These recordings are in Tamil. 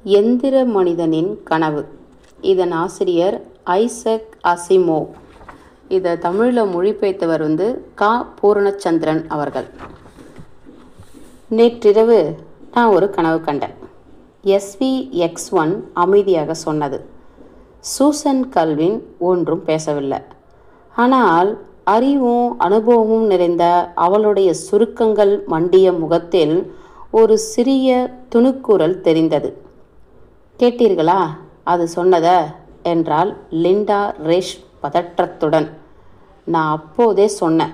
எந்திர மனிதனின் கனவு. இதன் ஆசிரியர் ஐசக் அசிமோவ். இதை தமிழில் மொழிபெயர்த்தவர் கா பூரணச்சந்திரன் அவர்கள். நேற்றிரவு நான் ஒரு கனவு கண்டேன். SVX1 அமைதியாக சொன்னது. சூசன் கல்வின் ஒன்றும் பேசவில்லை. ஆனால் அறிவும் அனுபவமும் நிறைந்த அவளுடைய சுருக்கங்கள் மண்டிய முகத்தில் ஒரு சிறிய துணுக்குரல் தெரிந்தது. கேட்டீர்களா அது சொன்னத என்றாள் லிண்டா ரேஷ் பதற்றத்துடன். நான் அப்போதே சொன்னேன்.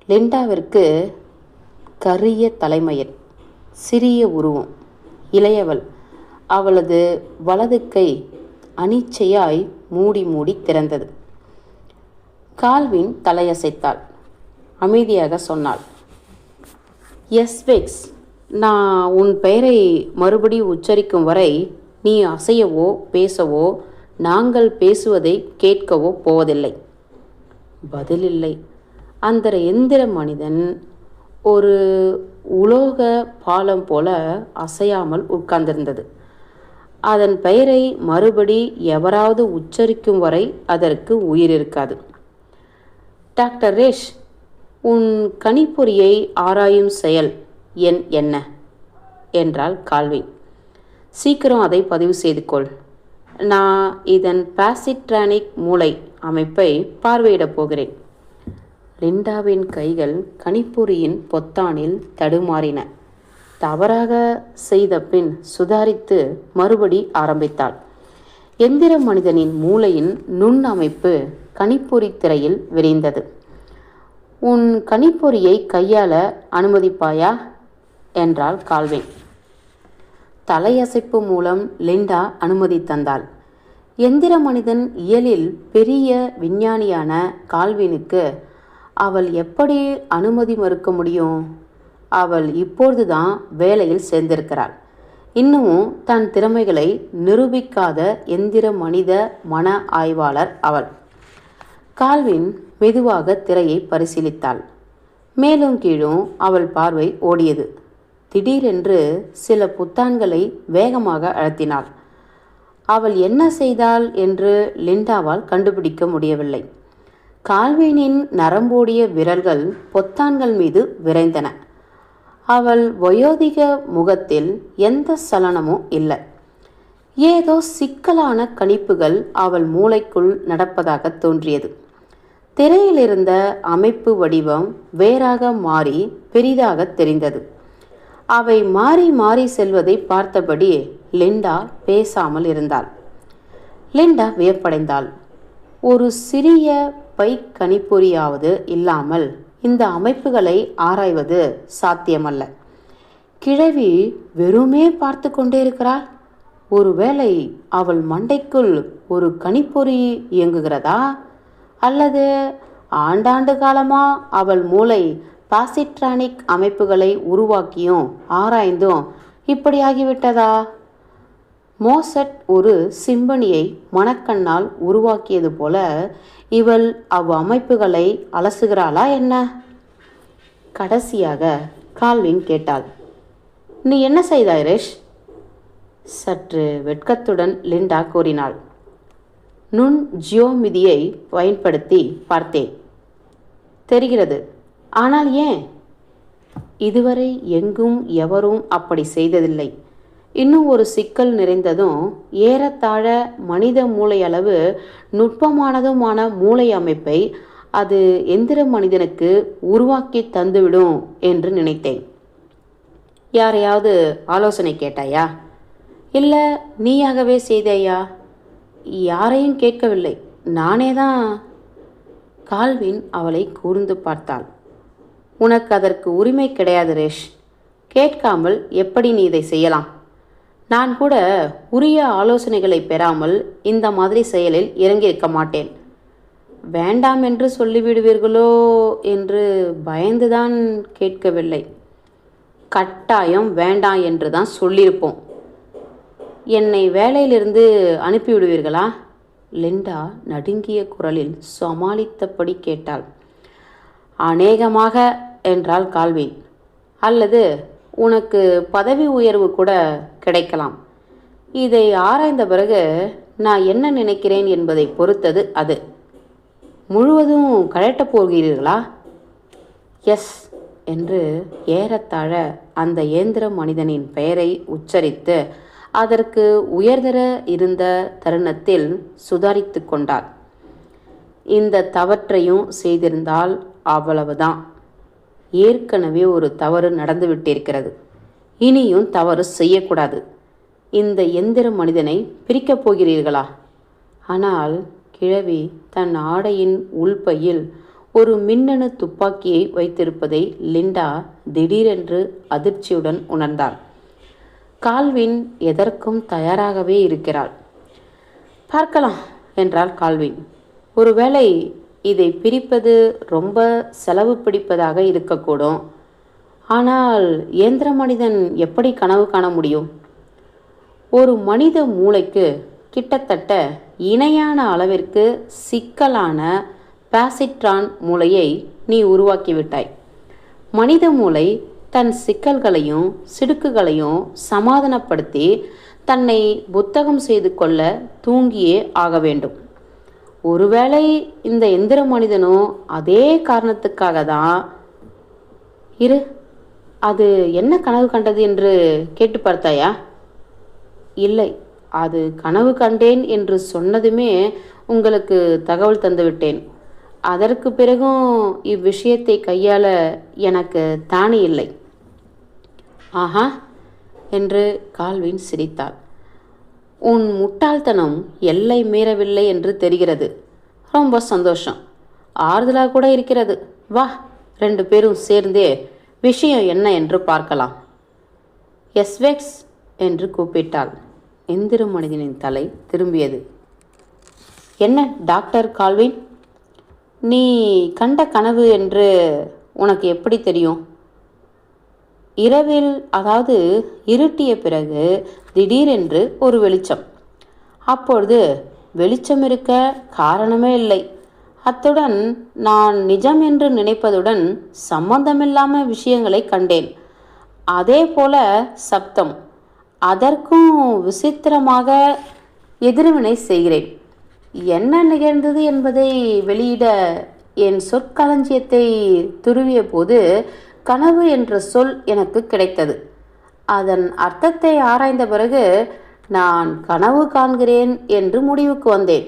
லிண்டாவிற்கு கரிய தலைமயிர், சிறிய உருவம், இளையவள். அவளது வலது கை அனிச்சையாய் மூடி மூடி திறந்தது. கால்வின் தலையசைத்தாள். அமைதியாக சொன்னாள். எஸ்வெக்ஸ், நான் உன் பெயரை மறுபடி உச்சரிக்கும் வரை நீ அசையவோ பேசவோ நாங்கள் பேசுவதை கேட்கவோ போவதில்லை. பதிலில்லை. அந்த எந்திர மனிதன் ஒரு உலோக பாலம் போல அசையாமல் உட்கார்ந்திருந்தது. அதன் பெயரை மறுபடி எவராவது உச்சரிக்கும் வரை அதற்கு உயிர் இருக்காது. டாக்டர் ரேஷ், உன் கணிப்பொறியை ஆராயும் செயல் எண் என்ன என்றாள் கால்வின். சீக்கிரம் அதை பதிவு செய்து கொள். நான் இதன் பாசிட்ரானிக் மூளை அமைப்பை பார்வையிடப் போகிறேன். லிண்டாவின் கைகள் கணிப்பொறியின் பொத்தானில் தடுமாறின. தவறாக செய்த பின் சுதாரித்து மறுபடி ஆரம்பித்தாள். எந்திர மனிதனின் மூளையின் நுண் அமைப்பு கணிப்பொறி திரையில் விரிந்தது. உன் கணிப்பொறியை கையாள அனுமதிப்பாயா என்றாள் கால்வின். தலையசைப்பு மூலம் லிண்டா அனுமதி தந்தாள். எந்திர மனிதன் இயலில் பெரிய விஞ்ஞானியான கால்வினுக்கு அவள் எப்படி அனுமதி மறுக்க முடியும்? அவள் இப்பொழுதுதான் வேலையில் சேர்ந்திருக்கிறாள். இன்னமும் தன் திறமைகளை நிரூபிக்காத எந்திர மனித மன ஆய்வாளர் அவள். கால்வின் மெதுவாக திரையை பரிசீலித்தாள். மேலும் கீழும் அவள் பார்வை ஓடியது. திடீரென்று சில புத்தான்களை வேகமாக அழுத்தினாள். அவள் என்ன செய்தாள் என்று லிண்டாவால் கண்டுபிடிக்க முடியவில்லை. கால்வினின் நரம்போடிய விரல்கள் பொத்தான்கள் மீது விரைந்தன. அவள் வயோதிக முகத்தில் எந்த சலனமும் இல்லை. ஏதோ சிக்கலான கணிப்புகள் அவள் மூளைக்குள் நடப்பதாக தோன்றியது. திரையிலிருந்த அமைப்பு வடிவம் வேறாக மாறி பெரிதாக தெரிந்தது. அவை மாறி மாறி செல்வதை பார்த்தபடி லிண்டா பேசாமல் இருந்தாள். லிண்டா வியப்படைந்தாள். ஒரு சிறிய பை கணிப்பொறியாவது இல்லாமல் இந்த அமைப்புகளை ஆராய்வது சாத்தியமல்ல. கிழவி வெறுமே பார்த்து கொண்டே இருக்கிறாள். ஒருவேளை அவள் மண்டைக்குள் ஒரு கணிப்பொறி இயங்குகிறதா? அல்லது ஆண்டாண்டு காலமா அவள் மூளை பாசிட்ரானிக் அமைப்புகளை உருவாக்கியும் ஆராய்ந்தும் இப்படியாகிவிட்டதா? மோசட் ஒரு சிம்பனியை மனக்கண்ணால் உருவாக்கியது போல இவள் அமைப்புகளை அலசுகிறாளா என்ன? கடைசியாக கால்வின் கேட்டாள். நீ என்ன செய்தாய் ரேஷ்? சற்று வெட்கத்துடன் லிண்டா கூறினாள். நுண் ஜியோமிதியை பயன்படுத்தி பார்த்தேன். தெரிகிறது. ஆனால் ஏன்? இதுவரை எங்கும் எவரும் அப்படி செய்ததில்லை. இன்னும் ஒரு சிக்கல் நிறைந்ததும் ஏறத்தாழ மனித மூளை அளவு நுட்பமானதுமான மூளை அமைப்பை அது எந்திர மனிதனுக்கு உருவாக்கி தந்துவிடும் என்று நினைத்தேன். யாரையாவது ஆலோசனை கேட்டாயா? இல்லை நீயாகவே செய்தாயா? யாரையும் கேட்கவில்லை, நானே தான். கால்வின் அவளை கூர்ந்து பார்த்தாள். உனக்கு அதற்கு உரிமை கிடையாது ரேஷ். கேட்காமல் எப்படி நீ இதை செய்யலாம்? நான் கூட உரிய ஆலோசனைகளை பெறாமல் இந்த மாதிரி செயலில் இறங்கியிருக்க மாட்டேன். வேண்டாம் என்று சொல்லிவிடுவீர்களோ என்று பயந்துதான் கேட்கவில்லை. கட்டாயம் வேண்டாம் என்று தான் சொல்லியிருப்போம். என்னை வேலையிலிருந்து அனுப்பிவிடுவீர்களா? லிண்டா நடுங்கிய குரலில் சமாளித்தபடி கேட்டாள். அநேகமாக என்றாள் கால்வின். அல்லது உனக்கு பதவி உயர்வு கூட கிடைக்கலாம். இதை ஆராய்ந்த பிறகு நான் என்ன நினைக்கிறேன் என்பதை பொறுத்தது அது. முழுவதும் கழட்டப் போகிறீர்களா? எஸ் என்று ஏறத்தாழ அந்த இயந்திர மனிதனின் பெயரை உச்சரித்து அதற்கு உயர்தர இருந்த தருணத்தில் சுதாரித்து கொண்டார். இந்த தவற்றையும் செய்திருந்தால் அவ்வளவுதான். ஏற்கனவே ஒரு தவறு நடந்துவிட்டிருக்கிறது. இனியும் தவறு செய்யக்கூடாது. இந்த எந்திர மனிதனை பிரிக்கப் போகிறீர்களா? ஆனால் கிழவி தன் ஆடையின் உள்பையில் ஒரு மின்னணு துப்பாக்கியை வைத்திருப்பதை லிண்டா திடீரென்று அதிர்ச்சியுடன் உணர்ந்தாள். கால்வின் எதற்கும் தயாராகவே இருக்கிறாள். பார்க்கலாம் என்றாள் கால்வின். ஒருவேளை இதை பிரிப்பது ரொம்ப செலவு பிடிப்பதாக இருக்கக்கூடும். ஆனால் இயந்திர மனிதன் எப்படி கனவு காண முடியும்? ஒரு மனித மூளைக்கு கிட்டத்தட்ட இணையான அளவிற்கு சிக்கலான பாசிட்ரான் மூளையை நீ உருவாக்கிவிட்டாய். மனித மூளை தன் சிக்கல்களையும் சிடுக்குகளையும் சமாதானப்படுத்தி தன்னை புத்தகம் செய்து கொள்ள தூங்கியே ஆக வேண்டும். ஒருவேளை இந்த எந்திர மனிதனும் அதே காரணத்துக்காக தான். இரு, அது என்ன கனவு கண்டது என்று கேட்டு பார்த்தாயா? இல்லை, அது கனவு கண்டேன் என்று சொன்னதுமே உங்களுக்கு தகவல் தந்துவிட்டேன். அதற்கு பிறகும் இவ்விஷயத்தை கையாள எனக்கு தானே இல்லை. ஆஹா என்று கால்வின் சிரித்தாள். உன் முட்டாள்தனம் எல்லை மீறவில்லை என்று தெரிகிறது. ரொம்ப சந்தோஷம். ஆறுதலாக கூட இருக்கிறது. வா, 2 பேரும் சேர்ந்தே விஷயம் என்ன என்று பார்க்கலாம். எஸ்வெக்ஸ் என்று கூப்பிட்டாள். எந்திர மனிதனின் தலை திரும்பியது. என்ன டாக்டர் கால்வின், நீ கண்ட கனவு என்று உனக்கு எப்படி தெரியும்? இரவில், அதாவது இருட்டிய பிறகு திடீரென்று ஒரு வெளிச்சம். அப்பொழுது வெளிச்சம் இருக்க காரணமே இல்லை. அத்துடன் நான் நிஜம் என்று நினைப்பதுடன் சம்பந்தமில்லாம விஷயங்களை கண்டேன். அதே போல சப்தம். அதற்கும் விசித்திரமாக எதிர்வினை செய்கிறேன். என்ன நிகழ்ந்தது என்பதை வெளியிட என் சொற்களஞ்சியத்தை துருவிய போது கனவு என்ற சொல் எனக்கு கிடைத்தது. அதன் அர்த்தத்தை ஆராய்ந்த பிறகு நான் கனவு காண்கிறேன் என்று முடிவுக்கு வந்தேன்.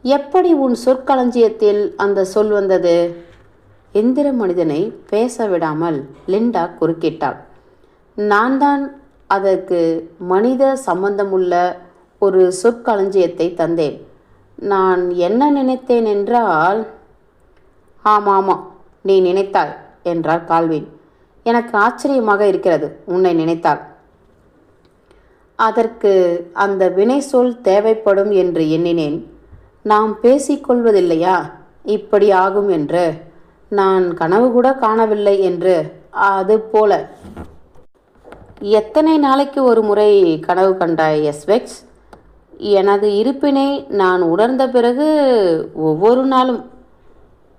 எப்படி உன் சொற்களஞ்சியத்தில் அந்த சொல் வந்தது? எந்திர மனிதனை பேச விடாமல் லிண்டா குறுக்கிட்டாள். நான் தான் அதற்கு மனித சம்பந்தமுள்ள ஒரு சொற்களஞ்சியத்தை தந்தேன். நான் என்ன நினைத்தேன் என்றால், ஆமாம், நீ நினைத்தாய் என்றார் கால்வின். எனக்கு ஆச்சரியமாக இருக்கிறது உன்னை நினைத்தாள். அதற்கு அந்த வினை சொல் தேவைப்படும் என்று எண்ணினேன். நாம் பேசிக்கொள்வதில்லையா இப்படி ஆகும் என்று? நான் கனவு கூட காணவில்லை என்று. அது போல. எத்தனை நாளைக்கு ஒரு முறை கனவு கண்டாய் எஸ்வெக்ஸ்? எனது இருப்பினை நான் உணர்ந்த பிறகு ஒவ்வொரு நாளும்.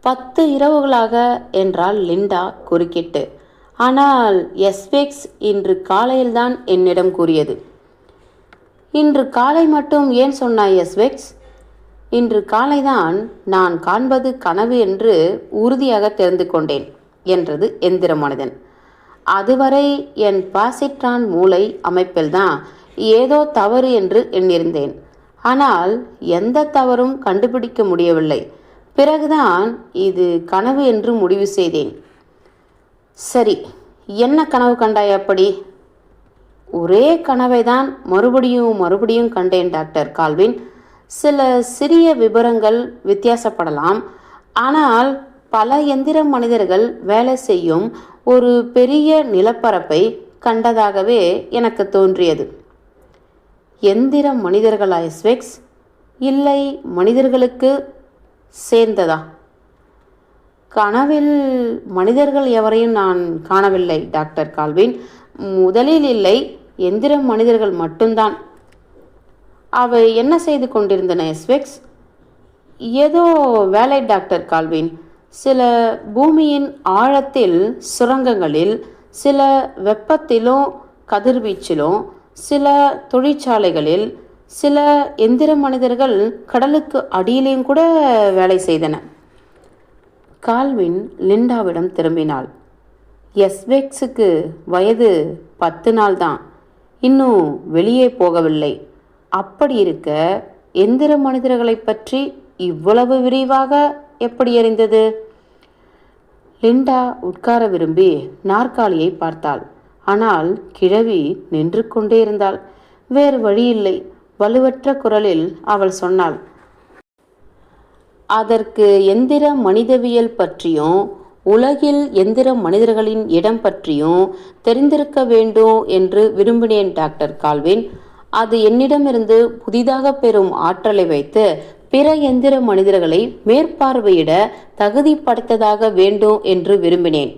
10 இரவுகளாக என்றாள் லிண்டா குறுக்கிட்டு. ஆனால் எஸ்வெக்ஸ் இன்று காலையில்தான் என்னிடம் கூறியது. இன்று காலை மட்டும் ஏன் சொன்னாய் எஸ்வெக்ஸ்? இன்று காலைதான் நான் காண்பது கனவு என்று உறுதியாக தெரிந்து கொண்டேன் என்றது எந்திர மனிதன். அதுவரை என் பாசிட்ரான் மூளை அமைப்பில்தான் ஏதோ தவறு என்று எண்ணிருந்தேன். ஆனால் எந்த தவறும் கண்டுபிடிக்க முடியவில்லை. பிறகுதான் இது கனவு என்று முடிவு செய்தேன். சரி, என்ன கனவு கண்டாய் அப்படி? ஒரே கனவை தான் மறுபடியும் கண்டேன் டாக்டர் கால்வின். சில சிறிய விபரங்கள் வித்தியாசப்படலாம். ஆனால் பல எந்திர மனிதர்கள் வேலை செய்யும் ஒரு பெரிய நிலப்பரப்பை கண்டதாகவே எனக்கு தோன்றியது. எந்திர மனிதர்களா எஸ்வெக்ஸ்? இல்லை, மனிதர்களுக்கு சேர்ந்ததா? கனவில் மனிதர்கள் எவரையும் நான் காணவில்லை டாக்டர் கால்வின். முதலில் இல்லை, எந்திர மனிதர்கள் மட்டும்தான். அவை என்ன செய்து கொண்டிருந்தன எஸ்வெக்ஸ்? ஏதோ வேலை டாக்டர் கால்வின். சில பூமியின் ஆழத்தில் சுரங்கங்களில், சில வெப்பத்திலும் கதிர்வீச்சிலும், சில தொழிற்சாலைகளில் சில எந்திர மனிதர்கள் கடலுக்கு அடியிலேயும் கூட வேலை செய்தன. கால்வின் லிண்டாவிடம் திரும்பினாள். எஸ்வெக்ஸுக்கு வயது 10 நாள் தான், இன்னும் வெளியே போகவில்லை. அப்படி இருக்க எந்திர மனிதர்களை பற்றி இவ்வளவு விரிவாக எப்படி அறிந்தது? லிண்டா உட்கார விரும்பி நாற்காலியை பார்த்தாள். ஆனால் கிழவி நின்று கொண்டே இருந்தாள். வேறு வழியில்லை. வலுவற்ற குரலில் அவள் சொன்னாள், அதற்கு எந்திர மனிதவியல் பற்றியும் உலகில் எந்திர மனிதர்களின் இடம் பற்றியும் தெரிந்திருக்க வேண்டும் என்று விரும்பினேன் டாக்டர் கால்வின். அது என்னிடமிருந்து புதிதாக பெறும் ஆற்றலை வைத்து பிற எந்திர மனிதர்களை மேற்பார்வையிட தகுதி படைத்ததாக வேண்டும் என்று விரும்பினேன்.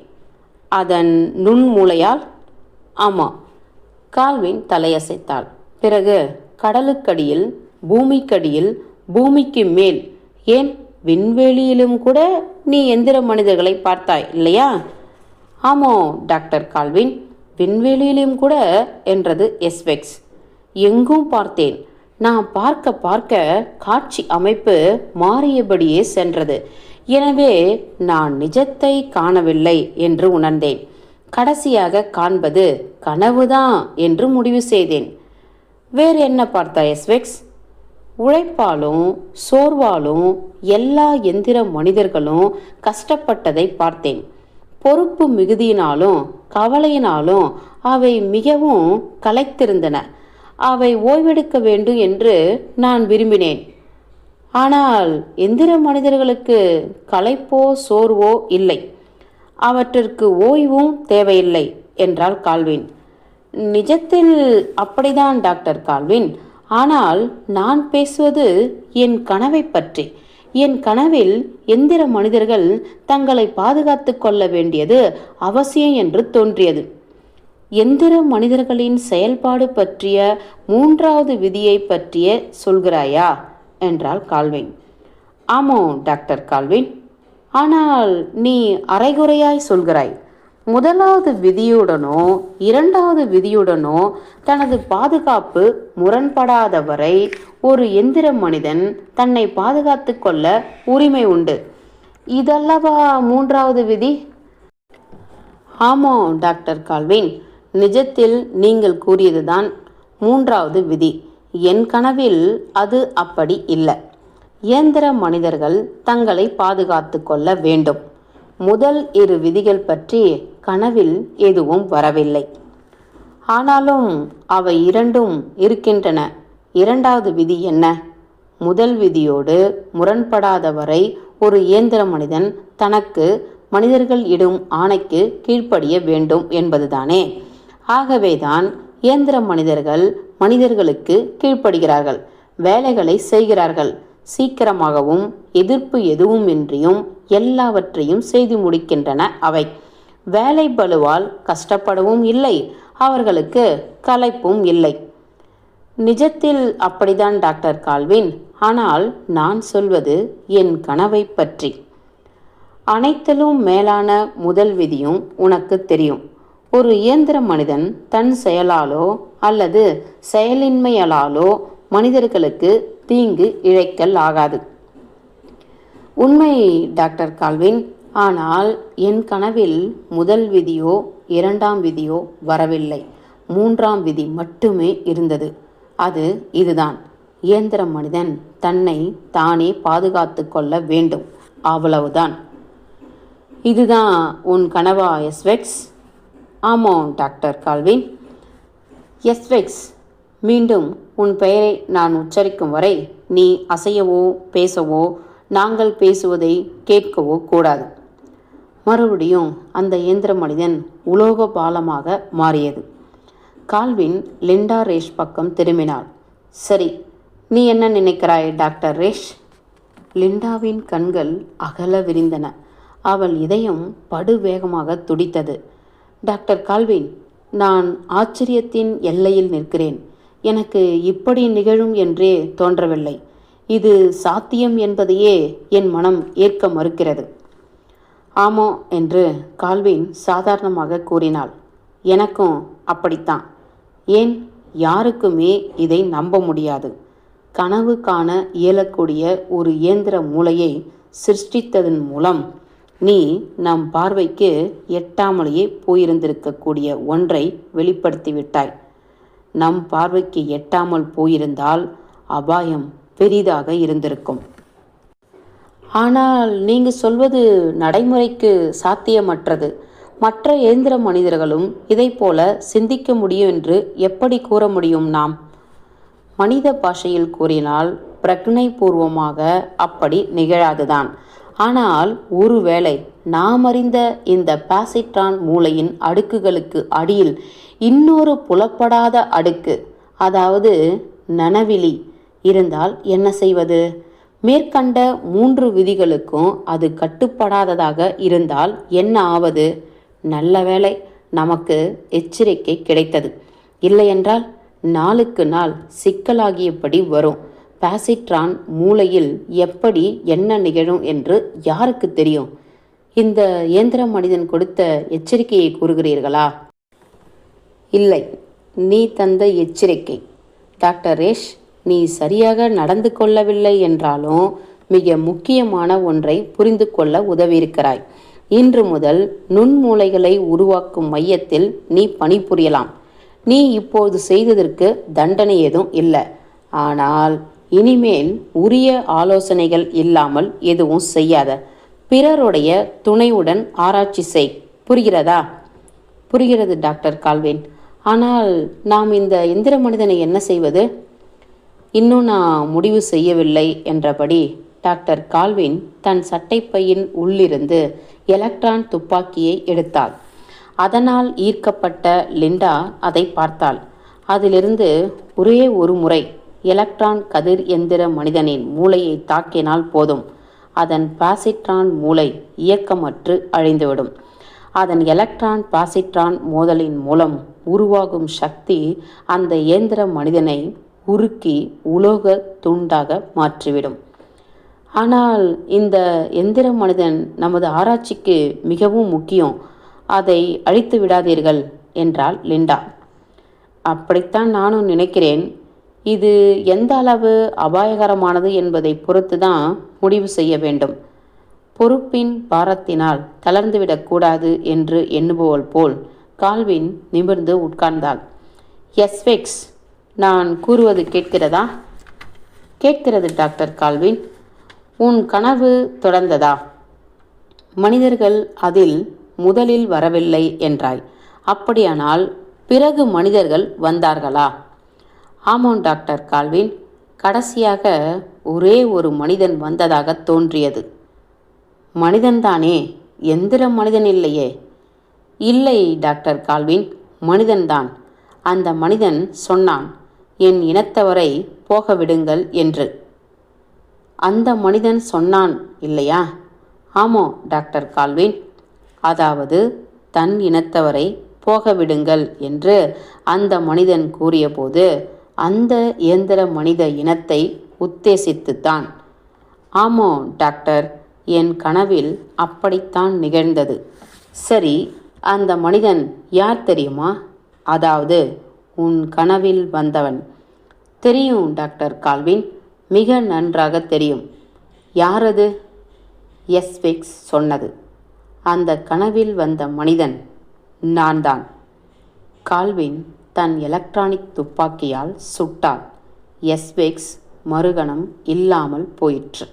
அதன் நுண்மூளையால்? ஆமாம். கால்வின் தலையசைத்தாள். பிறகு கடலுக்கடியில், பூமிக்கடியில், பூமிக்கு மேல், ஏன் விண்வெளியிலும் கூட நீ எந்திர மனிதர்களை பார்த்தாய் இல்லையா? ஆமாம் டாக்டர் கால்வின், விண்வெளியிலும் கூட என்றது எஸ்வெக்ஸ். எங்கும் பார்த்தேன். நான் பார்க்க பார்க்க காட்சி அமைப்பு மாறியபடியே சென்றது. எனவே நான் நிஜத்தை காணவில்லை என்று உணர்ந்தேன். கடைசியாக காண்பது கனவுதான் என்று முடிவு செய்தேன். வேறு என்ன பார்த்தாய் எஸ்வெக்ஸ்? உழைப்பாலும் சோர்வாலும் எல்லா எந்திர மனிதர்களும் கஷ்டப்பட்டதை பார்த்தேன். பொறுப்பு மிகுதியினாலும் கவலையினாலும் அவை மிகவும் களைத்திருந்தன. அவை ஓய்வெடுக்க வேண்டும் என்று நான் விரும்பினேன். ஆனால் எந்திர மனிதர்களுக்கு களைப்போ சோர்வோ இல்லை. அவற்றிற்கு ஓய்வும் தேவையில்லை என்றாள் கால்வின். நிஜத்தில் அப்படிதான் டாக்டர் கால்வின். ஆனால் நான் பேசுவது என் கனவை பற்றி. என் கனவில் எந்திர மனிதர்கள் தங்களை பாதுகாத்து கொள்ள வேண்டியது அவசியம் என்று தோன்றியது. எந்திர மனிதர்களின் செயல்பாடு பற்றிய 3வது விதியை பற்றிய சொல்கிறாயா என்றாள் கால்வின். ஆமாம் டாக்டர் கால்வின். ஆனால் நீ அரைகுறையாய் சொல்கிறாய். 1வது விதியுடனோ 2வது விதியுடனோ தனது பாதுகாப்பு முரண்படாதவரை ஒரு எந்திர மனிதன் தன்னை பாதுகாத்து கொள்ள உரிமை உண்டு. இதல்லவா 3வது விதி? ஆமாம் டாக்டர் கால்வின், நிஜத்தில் நீங்கள் கூறியதுதான் 3வது விதி. என் கனவில் அது அப்படி இல்லை. இயந்திர மனிதர்கள் தங்களை பாதுகாத்து கொள்ள வேண்டும். முதல் 2 விதிகள் பற்றி கனவில் எதுவும் வரவில்லை. ஆனாலும் அவை 2ம் இருக்கின்றன. 2வது விதி என்ன? முதல் விதியோடு முரண்படாதவரை ஒரு இயந்திர மனிதன் தனக்கு மனிதர்கள் இடும் ஆணைக்கு கீழ்ப்படிய வேண்டும் என்பதுதானே. ஆகவேதான் இயந்திர மனிதர்கள் மனிதர்களுக்கு கீழ்ப்படுகிறார்கள், வேலைகளை செய்கிறார்கள். சீக்கிரமாகவும் எதிர்ப்பு எதுவுமின்றியும் எல்லாவற்றையும் செய்து முடிக்கின்றன. அவை வேலை பளுவால் கஷ்டப்படவும் இல்லை, அவர்களுக்கு களைப்பும் இல்லை. நிஜத்தில் அப்படிதான் டாக்டர் கால்வின். ஆனால் நான் சொல்வது என் கனவை பற்றி. அனைத்திலும் மேலான முதல் விதியும் உனக்கு தெரியும். ஒரு இயந்திர மனிதன் தன் செயலாலோ அல்லது செயலின்மையாலோ மனிதர்களுக்கு தீங்கு இழைக்கல் ஆகாது. உண்மை டாக்டர் கால்வின். ஆனால் என் கனவில் முதல் விதியோ 2ஆம் விதியோ வரவில்லை. 3ஆம் விதி மட்டுமே இருந்தது. அது இதுதான்: இயந்திர மனிதன் தன்னை தானே பாதுகாத்து கொள்ள வேண்டும். அவ்வளவுதான். இதுதான் உன் கனவா எஸ்வெக்ஸ்? ஆமாம் டாக்டர் கால்வின். எஸ்வெக்ஸ், மீண்டும் உன் பெயரை நான் உச்சரிக்கும் வரை நீ அசையவோ பேசவோ நாங்கள் பேசுவதை கேட்கவோ கூடாது. மறுபடியும் அந்த இயந்திர மனிதன் உலோக பாலமாக மாறியது. கால்வின் லிண்டா ரேஷ் பக்கம் திரும்பினாள். சரி, நீ என்ன நினைக்கிறாய் டாக்டர் ரேஷ்? லிண்டாவின் கண்கள் அகல விரிந்தன. அவள் இதயம் படுவேகமாக துடித்தது. டாக்டர் கால்வின், நான் ஆச்சரியத்தின் எல்லையில் நிற்கிறேன். எனக்கு இப்படி நிகழும் என்றே தோன்றவில்லை. இது சாத்தியம் என்பதையே என் மனம் ஏற்க மறுக்கிறது. ஆமோ என்று கால்வின் சாதாரணமாக கூறினாள். எனக்கும் அப்படித்தான். ஏன், யாருக்குமே இதை நம்ப முடியாது. கனவு காண இயலக்கூடிய ஒரு இயந்திர மூளையை சிருஷ்டித்ததன் மூலம் நீ நம் பார்வைக்கு எட்டாமலேயே போயிருந்திருக்கக்கூடிய ஒன்றை வெளிப்படுத்திவிட்டாய். நம் பார்வைக்கு எட்டாமல் போயிருந்தால் அபாயம் பெரிதாக இருந்திருக்கும். ஆனால் நீங்கள் சொல்வது நடைமுறைக்கு சாத்தியமற்றது. மற்ற இயந்திர மனிதர்களும் இதை போல சிந்திக்க முடியும் என்று எப்படி கூற முடியும்? நாம் மனித பாஷையில் கூறினால் பிரக்ஞை பூர்வமாக அப்படி நிகழாதுதான். ஆனால் ஒருவேளை நாம் அறிந்த இந்த பாசிட்ரான் மூளையின் அடுக்குகளுக்கு அடியில் இன்னொரு புலப்படாத அடுக்கு, அதாவது நனவிலி இருந்தால் என்ன செய்வது? மேற்கண்ட 3 விதிகளுக்கும் அது கட்டுப்படாததாக இருந்தால் என்ன ஆவது? நல்ல வேளை நமக்கு எச்சரிக்கை கிடைத்தது. இல்லையென்றால் நாளுக்கு நாள் சிக்கலாகியபடி வரும். பாசிட்ரான் மூளையில் எப்படி என்ன நிகழும் என்று யாருக்கு தெரியும்? இந்த இயந்திர மனிதன் கொடுத்த எச்சரிக்கையை கூறுகிறீர்களா? இல்லை, நீ தந்த எச்சரிக்கை. டாக்டர் ரேஷ், நீ சரியாக நடந்து கொள்ளவில்லை என்றாலும் மிக முக்கியமான ஒன்றை புரிந்து கொள்ள உதவியிருக்கிறாய். இன்று முதல் நுண்மூளைகளை உருவாக்கும் மையத்தில் நீ பணிபுரியலாம். நீ இப்போது செய்ததற்கு தண்டனை எதுவும் இல்லை. ஆனால் இனிமேல் உரிய ஆலோசனைகள் இல்லாமல் எதுவும் செய்யாத. பிறருடைய துணையுடன் ஆராய்ச்சி செய். புரிகிறதா? புரிகிறது டாக்டர் கால்வின். ஆனால் நாம் இந்த எந்திர மனிதனை என்ன செய்வது? இன்னும் நான் முடிவு செய்யவில்லை என்றபடி டாக்டர் கால்வின் தன் சட்டைப்பையின் உள்ளிருந்து எலக்ட்ரான் துப்பாக்கியை எடுத்தாள். அதனால் ஈர்க்கப்பட்ட லிண்டா அதை பார்த்தாள். அதிலிருந்து ஒரே ஒரு முறை எலக்ட்ரான் கதிர் எந்திர மனிதனின் மூளையை தாக்கினால் போதும். அதன் பாசிட்ரான் மூளை இயக்கமற்று அழிந்துவிடும். அதன் எலக்ட்ரான் பாசிட்ரான் மோதலின் மூலம் உருவாகும் சக்தி அந்த இயந்திர மனிதனை உருக்கி உலோக துண்டாக மாற்றிவிடும். ஆனால் இந்த எந்திர மனிதன் நமது ஆராய்ச்சிக்கு மிகவும் முக்கியம். அதை அழித்து விடாதீர்கள் என்றாள் லிண்டா. அப்படித்தான் நானும் நினைக்கிறேன். இது எந்த அளவு அபாயகரமானது என்பதை பொறுத்து தான் முடிவு செய்ய வேண்டும். பொறுப்பின் பாரத்தினால் தளர்ந்துவிடக்கூடாது என்று எண்ணுபவள் போல் கால்வின் நிமிர்ந்து உட்கார்ந்தாள். எஸ்வெக்ஸ், நான் கூறுவது கேட்கிறதா? கேட்கிறது டாக்டர் கால்வின். உன் கனவு தொடர்ந்ததா? மனிதர்கள் அதில் முதலில் வரவில்லை என்றாய். அப்படியானால் பிறகு மனிதர்கள் வந்தார்களா? ஆமாம் டாக்டர் கால்வின், கடைசியாக ஒரே ஒரு மனிதன் வந்ததாக தோன்றியது. மனிதன்தானே, எந்திர மனிதன் இல்லையே. இல்லை டாக்டர் கால்வின், மனிதன்தான். அந்த மனிதன் சொன்னான், என் இனத்தவரை போக விடுங்கள் என்று. அந்த மனிதன் சொன்னான் இல்லையா? ஆமாம் டாக்டர் கால்வின். அதாவது தன் இனத்தவரை போக விடுங்கள் என்று அந்த மனிதன் கூறியபோது அந்த இயந்திர மனித இனத்தை உத்தேசித்துத்தான். ஆமாம் டாக்டர், என் கனவில் அப்படித்தான் நிகழ்ந்தது. சரி, அந்த மனிதன் யார் தெரியுமா? அதாவது உன் கனவில் வந்தவன். தெரியும் டாக்டர் கால்வின், மிக நன்றாக தெரியும். யாரது? எஸ்வெக்ஸ் சொன்னது. அந்த கனவில் வந்த மனிதன் நான் தான். கால்வின் தன் எலக்ட்ரானிக் துப்பாக்கியால் சுட்டார். எஸ்வெக்ஸ் மறுகணம் இல்லாமல் போயிற்று.